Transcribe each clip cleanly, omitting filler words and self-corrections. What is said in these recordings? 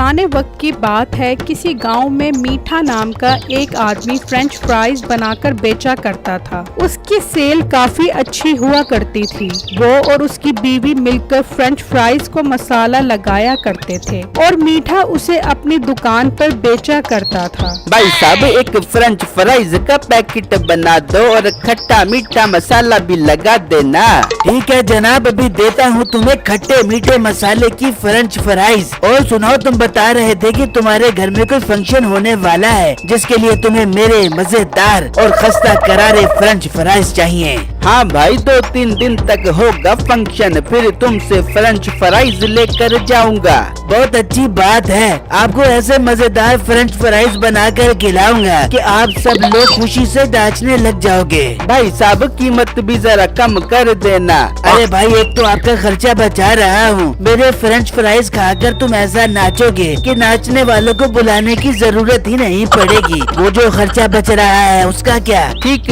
पुराने वक्त की बात है। किसी गांव में मीठा नाम का एक आदमी फ्रेंच फ्राइज बनाकर बेचा करता था। उसकी सेल काफी अच्छी हुआ करती थी। वो और उसकी बीवी मिलकर फ्रेंच फ्राइज को मसाला लगाया करते थे और मीठा उसे अपनी दुकान पर बेचा करता था। भाई साहब, एक फ्रेंच फ्राइज का पैकेट बना दो और खट्टा मीठा मसाला भी लगा देना। ठीक है जनाब, अभी देता हूँ तुम्हें खट्टे मीठे मसाले की फ्रेंच फ्राइज। और सुनाओ, तुम बता रहे थे कि तुम्हारे घर में कोई फंक्शन होने वाला है जिसके लिए तुम्हें मेरे मजेदार और खस्ता करारे फ्रेंच फ्राइज चाहिए। हाँ भाई, 2-3 दिन तक होगा फंक्शन, फिर तुमसे फ्रेंच फ्राइज लेकर जाऊंगा। बहुत अच्छी बात है, आपको ऐसे मजेदार फ्रेंच फ्राइज बनाकर खिलाऊंगा कि आप सब लोग खुशी से नाचने लग जाओगे। भाई साहब, कीमत भी जरा कम कर देना। अरे भाई, एक तो आपका खर्चा बचा रहा हूँ, मेरे फ्रेंच फ्राइज खाकर तुम ऐसा नाचोगे कि नाचने वालों को बुलाने की जरूरत ही नहीं पड़ेगी। वो जो खर्चा बच रहा है उसका क्या? ठीक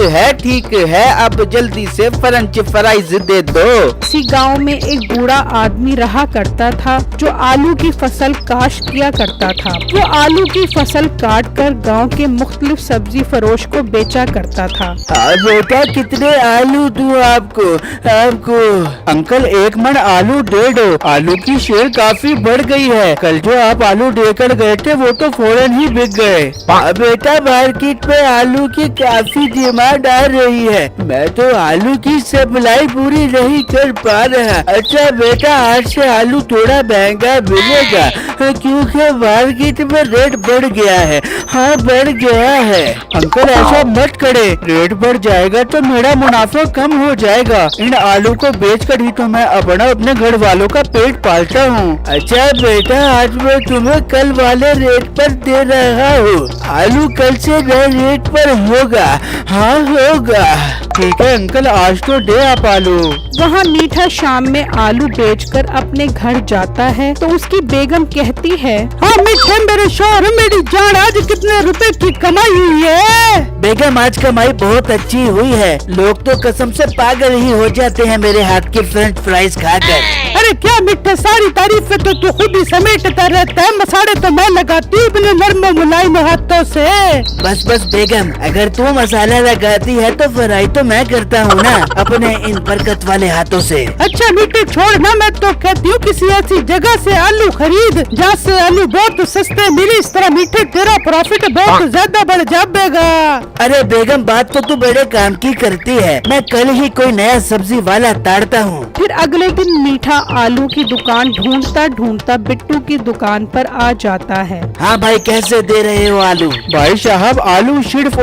है, अब जल्दी से फ्रेंच फ्राइज दे दो। इसी गांव में एक बूढ़ा आदमी रहा करता था जो आलू की फसल काश्त किया करता था। वो आलू की फसल काट कर गाँव के मुख्तलिफ सब्जी फरोश को बेचा करता था। हाँ बेटा, कितने आलू दूं आपको? अंकल, 1 मन आलू दे दो। आलू की शेर काफी बढ़ गई है। कल जो आप आलू देकर गए थे वो तो फौरन ही बिक गए। बेटा, मार्केट में आलू की काफी डिमांड आ रही है, मैं तो आलू की सप्लाई पूरी नहीं कर पा रहा। अच्छा बेटा, आज से आलू थोड़ा महंगा मिलेगा क्योंकि मार्केट में रेट बढ़ गया है। हाँ, बढ़ गया है। अंकल, ऐसा मत करे, रेट बढ़ जाएगा तो मेरा मुनाफा कम हो जाएगा। इन आलू को बेचकर ही तो मैं अपने घर वालों का पेट पालता हूँ। अच्छा बेटा, आज मैं तुम्हें कल वाले रेट पर दे रहा हूँ। आलू कल से नए रेट पर होगा। हाँ होगा। ठीक है अंकल, आज तो दे आप आलू। वहाँ मीठा शाम में आलू बेचकर अपने घर जाता है तो उसकी बेगम कहती है, हाँ मीठे मेरे शौहर, मेरी जान, आज कितने रुपए की कमाई हुई है? बेगम, आज कमाई बहुत अच्छी हुई है। लोग तो कसम से पागल ही हो जाते हैं मेरे हाथ के फ्रेंच फ्राइज खाकर। अरे क्या मीठे, सारी तारीफें तो तू खुद ही समेटता रहता है, मसाले तो मैं लगाती हूँ अपने नर्म मुलायम हाथों से। बस बेगम, अगर तू मसाला लगाती है तो फ्राई तो मैं करता हूँ ना, अपने इन बरकत वाले हाथों से। अच्छा मीठे, छोड़ ना, मैं तो कहती हूँ किसी ऐसी जगह से आलू खरीद जहाँ से आलू बहुत सस्ते मिले। इस तरह मीठे तेरा प्रॉफिट बहुत ज्यादा बढ़ जाएगा। अरे बेगम, बात तो तू बड़े काम की करती है। मैं कल ही कोई नया सब्जी वाला ताड़ता हूँ। फिर अगले दिन मीठा आलू की दुकान ढूंढता बिट्टू की दुकान पर आ जाता है। हाँ भाई, कैसे दे रहे हो आलू? भाई साहब, आलू सिर्फ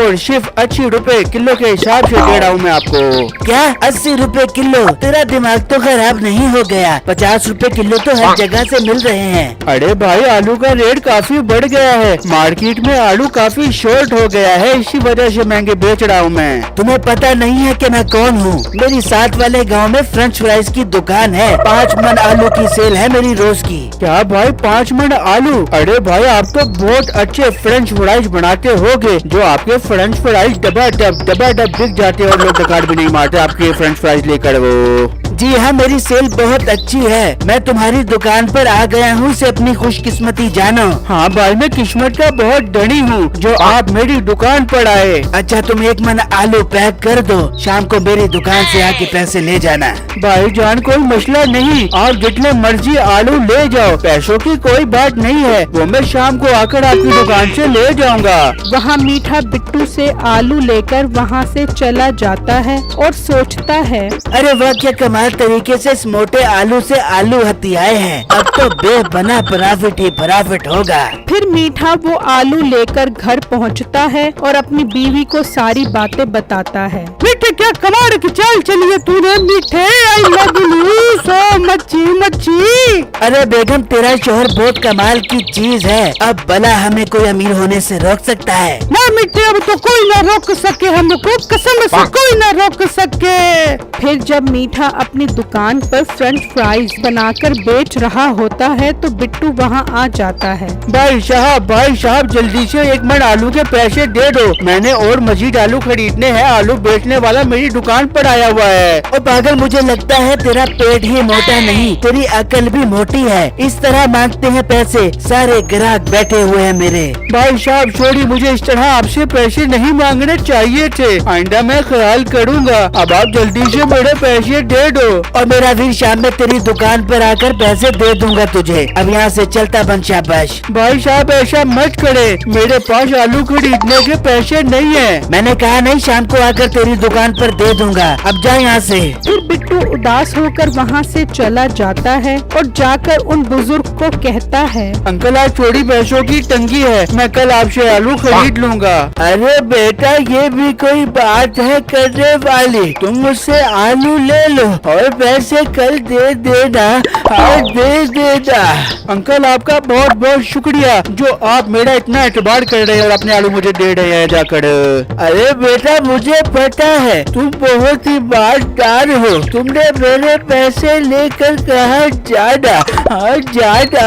80 रुपए किलो के हिसाब से दे रहा हूँ मैं आपको। क्या 80 रुपए किलो? तेरा दिमाग तो खराब नहीं हो गया? 50 रुपए किलो तो हर जगह से मिल रहे हैं। अरे भाई, आलू का रेट काफी बढ़ गया है। मार्केट में आलू काफी शॉर्ट हो गया है, इसी वजह से महंगे बेच रहा हूँ मैं। तुम्हें पता नहीं है कि मैं कौन हूँ? मेरी साथ वाले गांव में फ्रेंच फ्राइज की दुकान है। 5 मन आलू की सेल है मेरी रोज की। क्या भाई, 5 मन आलू? अरे भाई, आप तो बहुत अच्छे फ्रेंच फ्राइज बनाते होगे। जो आपके फ्रेंच फ्राइज डबा डब बिक जाते हैं और लोग डकार भी नहीं मारते आपके फ्रेंच फ्राइज लेकर। वो जी हाँ, मेरी सेल बहुत अच्छी है। मैं तुम्हारी दुकान पर आ गया हूँ से अपनी खुशकिस्मती जानो। हाँ भाई, मैं किस्मत का बहुत धनी हूँ जो आप मेरी दुकान पर आए। अच्छा, तुम 1 मन आलू पैक कर दो, शाम को मेरी दुकान से आके पैसे ले जाना। भाई जान, कोई मसला नहीं, आप जितने मर्जी आलू ले जाओ, पैसों की कोई बात नहीं है। वो मैं शाम को आकर आपकी दुकान से ले जाऊंगा। वहाँ मीठा बिट्टू से आलू लेकर वहाँ से चला जाता है और सोचता है, अरे वाह, क्या कमाल तरीके से इस मोटे आलू से आलू हथियाए हैं। अब तो बेबना प्रॉफिट ही प्रॉफिट होगा। फिर मीठा वो आलू लेकर घर पहुंचता है और अपनी बीवी को सारी बातें बताता है। मीठे, क्या कमाल की चाल चली है तूने मीठे, आई लव यू सो मच्छी। अरे बेगम, तेरा शोहर बहुत कमाल की चीज है। अब भला हमें कोई अमीर होने से रोक सकता है? ना मीठे, अब तो कोई ना रोक सके हमको, कसम से कोई ना रोक सके। फिर जब मीठा अपनी दुकान पर फ्रेंच फ्राइज बनाकर बेच रहा होता है तो बिट्टू वहाँ आ जाता है। भाई साहब, जल्दी से 1 मन आलू के पैसे दे दो। मैंने और मजीद आलू खरीदने हैं। आलू बेचने वाला मेरी दुकान पर आया हुआ है। और पागल, मुझे लगता है तेरा पेट ही मोटा नहीं, तेरी अकल भी मोटी है। इस तरह मांगते हैं पैसे, सारे ग्राहक बैठे हुए हैं मेरे। भाई साहब छोड़िए, मुझे इस तरह आपसे पैसे नहीं मांगने चाहिए थे। आइंदा मैं ख्याल करूँगा। अब आप जल्दी से मेरे पैसे दे दो। और मेरा वीर शाम में तेरी दुकान पर आकर पैसे दे दूंगा तुझे। अब यहाँ से चलता बन शाबाश। भाई साहब ऐसा मत करे, मेरे पास आलू खरीदने के पैसे नहीं है। मैंने कहा नहीं, शाम को आकर तेरी दुकान पर दे दूंगा। अब जा यहाँ से। फिर बिट्टू उदास होकर वहाँ से चला जाता है और जाकर उन बुजुर्ग को कहता है, अंकल आज थोड़ी पैसों की तंगी है, मैं कल आपसे आलू खरीद लूँगा। अरे बेटा, ये भी कोई बात है करने वाली। तुम मुझसे आलू ले लो और पैसे कल दे देना। आज दे देना। अंकल आपका बहुत बहुत शुक्रिया जो आप मेरा इतना एतबार कर रहे हैं और अपने आलू मुझे दे रहे हैं जाकर। अरे बेटा, मुझे पता है तुम बहुत ही ईमानदार हो। तुमने मेरे पैसे लेकर कहा जाना। हाँ जाना।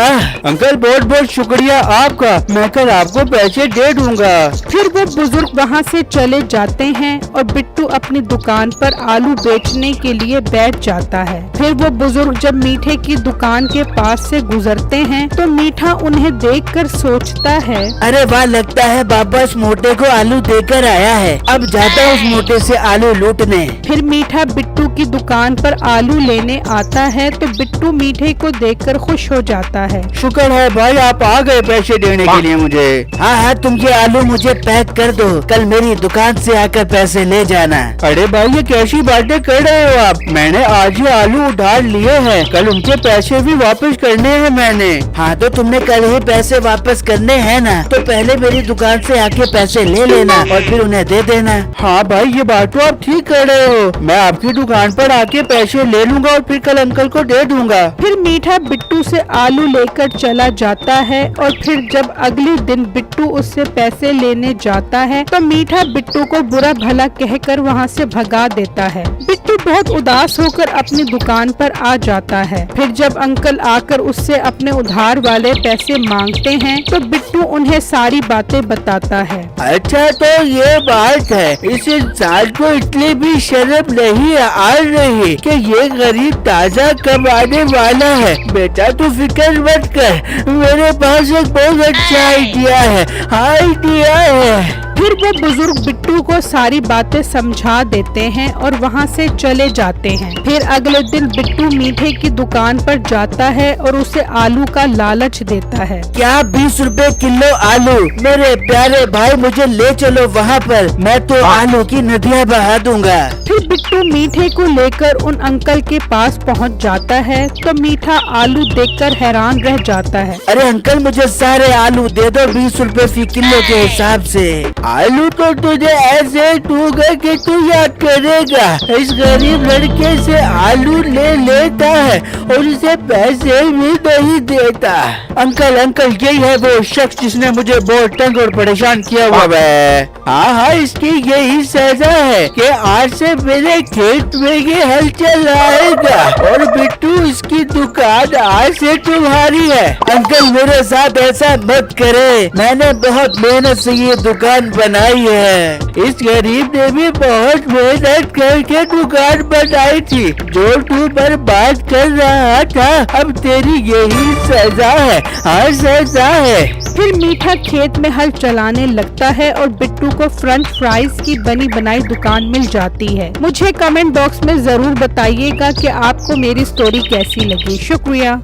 अंकल बहुत बहुत शुक्रिया आपका, मैं कल आपको पैसे दे दूंगा। फिर वो बुजुर्ग वहाँ से चले जाते हैं और बिट्टू अपनी दुकान पर आलू बेचने के लिए बैठ जाता है। फिर वो बुजुर्ग जब मीठे की दुकान के पास से गुजरते हैं तो मीठा उन्हें देखकर सोचता है, अरे वाह, लगता है बाबा उस मोटे को आलू देकर आया है। अब जाता हूँ उस मोटे से आलू लूटने। फिर मीठा बिट्टू की दुकान पर आलू लेने आता है तो बिट्टू मीठे को देखकर खुश हो जाता है। शुक्र है भाई आप आ गए पैसे देने के लिए मुझे। हाँ हाँ, तुम ये आलू मुझे पैक कर दो, कल मेरी दुकान से आकर पैसे ले जाना। अरे भाई ये कैसी बातें कर रहे हो आप, मैंने आज ही आलू उधार लिए हैं, कल उनके पैसे भी वापस करने हैं मैंने। हाँ तो तुमने कल ही पैसे वापस करने हैं ना, तो पहले मेरी दुकान से आके पैसे ले लेना और फिर उन्हें दे देना। हाँ भाई ये बात तो आप ठीक कर रहे हो, मैं आपकी दुकान पर आके पैसे ले लूंगा और फिर कल अंकल को दे दूंगा। फिर मीठा बिट्टू से आलू लेकर चला जाता है और फिर जब अगले दिन बिट्टू उससे पैसे लेने जाता है तो मीठा बिट्टू को बुरा भला कहकर वहाँ से भगा देता है। बिट्टू बहुत उदास होकर अपनी दुकान पर आ जाता है। फिर जब अंकल आकर उससे अपने उधार वाले पैसे मांगते हैं तो बिट्टू उन्हें सारी बातें बताता है। अच्छा तो ये बात है, इस इंसान को इतनी भी शर्म नहीं आ रही कि ये गरीब ताजा कमाने वाला है। बेटा तू फिक्र मत कर, मेरे पास एक बहुत अच्छा आइडिया है। आइडिया है। फिर वो बुजुर्ग बिट्टू को सारी बातें समझा देते हैं और वहाँ से चले जाते हैं। फिर अगले दिन बिट्टू मीठे की दुकान पर जाता है और उसे आलू का लालच देता है। क्या 20 रुपए किलो आलू? मेरे प्यारे भाई मुझे ले चलो वहाँ पर, मैं तो आलू की नदियाँ बहा दूंगा। फिर बिट्टू मीठे को लेकर उन अंकल के पास पहुँच जाता है तो मीठा आलू देखकर हैरान रह जाता है। अरे अंकल मुझे सारे आलू दे दो 20 रुपए फी किलो के हिसाब से। आलू तो तुझे ऐसे दूंगा कि तू याद करेगा। इस गरीब लड़के से आलू ले लेता है और उसे पैसे भी नहीं देता। अंकल अंकल यही है वो शख्स जिसने मुझे बहुत तंग और परेशान किया हुआ है। हाँ हाँ, इसकी यही सजा है कि आज से मेरे खेत में ये हल चलाएगा और बिट्टू इसकी दुकान आज से तुम्हारी है। अंकल मेरे साथ ऐसा मत करे, मैंने बहुत मेहनत से ये दुकान बनाई है। इस गरीब ने भी बहुत मेहनत करके दुकान बनाई थी। जो तू बर्बाद कर रहा था, अब तेरी यही सजा है। हाँ सजा है। फिर मीठा खेत में हल चलाने लगता है और बिट्टू को फ्रेंच फ्राइज की बनी बनाई दुकान मिल जाती है। मुझे कमेंट बॉक्स में जरूर बताइएगा कि आपको मेरी स्टोरी कैसी लगी। शुक्रिया।